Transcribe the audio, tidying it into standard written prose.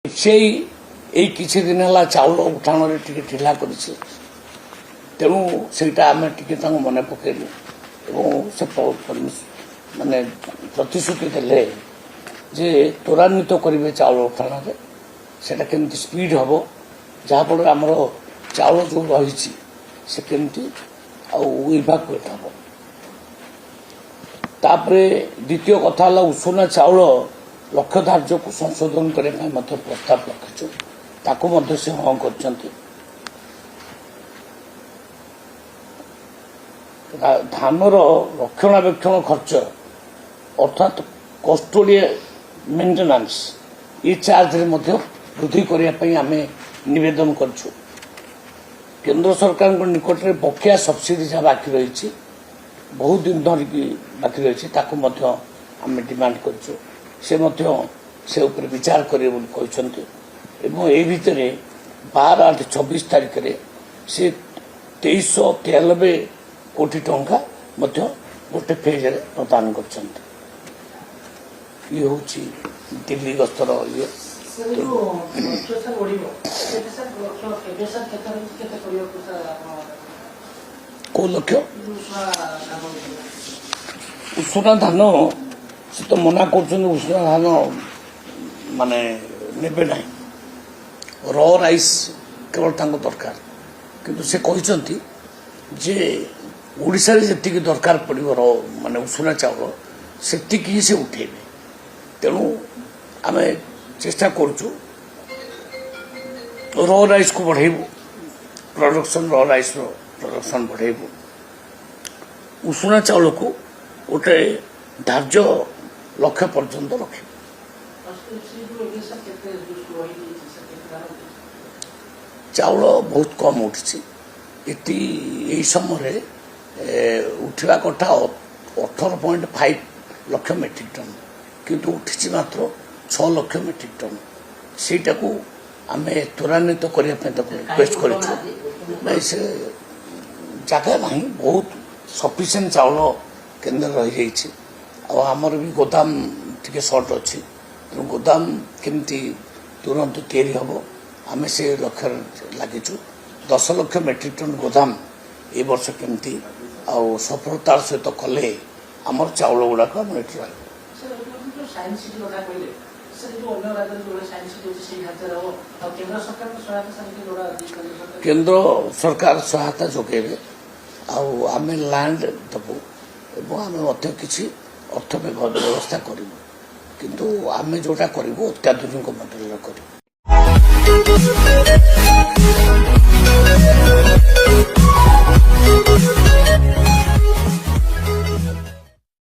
एई किछि दिन है चाउल उठाण टे ढिला कर तेणु सेटा आम टे मन पकड़ू से माने प्रतिश्रुति देले जे त्वरान्वित करेंगे चाउल उठाण से केमती स्पीड हम जहाँफल आमर चाउल जो रही से केमती इभाकुएट हम तापरे द्वितीय कथा उषुना चाउल लक्ष्य धार्य को संशोधन करने प्रस्ताव रखीचु ताकू से हाँ कर धानर रक्षणाबेक्षण खर्च अर्थात कस्टोडियल मेंटेनेंस ये चार्ज रे वृद्धि करने आम नवेदन करछु केंद्र सरकार निकट में बकिया सब्सिडी जहाँ बाकी रही बहुत दिन धरिकी बाकी रही आम डिमांड करछु से ऊपर विचार करें भितर 12/8/24 तारीख में से 2393 कोटी टंका गोटे फेज प्रदान कर ये हूँ दिल्ली गस्तर ये को लक्ष्य उषुना धान से तो मना कर उषुना धान माने नेबे ना र राइस केवल दरकार किंतु से कहते जे ओडिशा जी दरकार पड़ो माने उषुना चाउल से ही से उठेबे तेणु आम चेष्टा करुचु र राइस को बढ़ेबू प्रोडक्शन र राइस प्रोडक्शन बढ़ेबू उषुना चाउल को गोटे धार्य लक्ष्य पर्यंत रख चाउल बहुत कम उठी यही समय उठा कथा 18.5 लाख मेट्रिक टन किंतु उठी मात्र 6 लाख मेट्रिक टन सेटा को आम त्वरान्वित करने रिक्वेस्ट कर जगह ना बहुत सफिशिएंट चाउल केन्द्र रही आमर भी गोदाम टे सर्ट अच्छी तेणु गोदाम केमती तुरंत तैयारी हम आम से लक्ष्य लगिचु 10 लाख मेट्रिक टन गोदाम ए वर्ष केमती सफलतार सहित कले आमर चाउल गुड़ाक आम केंद्र सरकार सहायता जोगेबे आम लैंड देबू एवं आम किसी अर्थ व्यवस्था करूँ किंतु आम जोटा करूँ अत्याधुनिक मॉडल करूँ।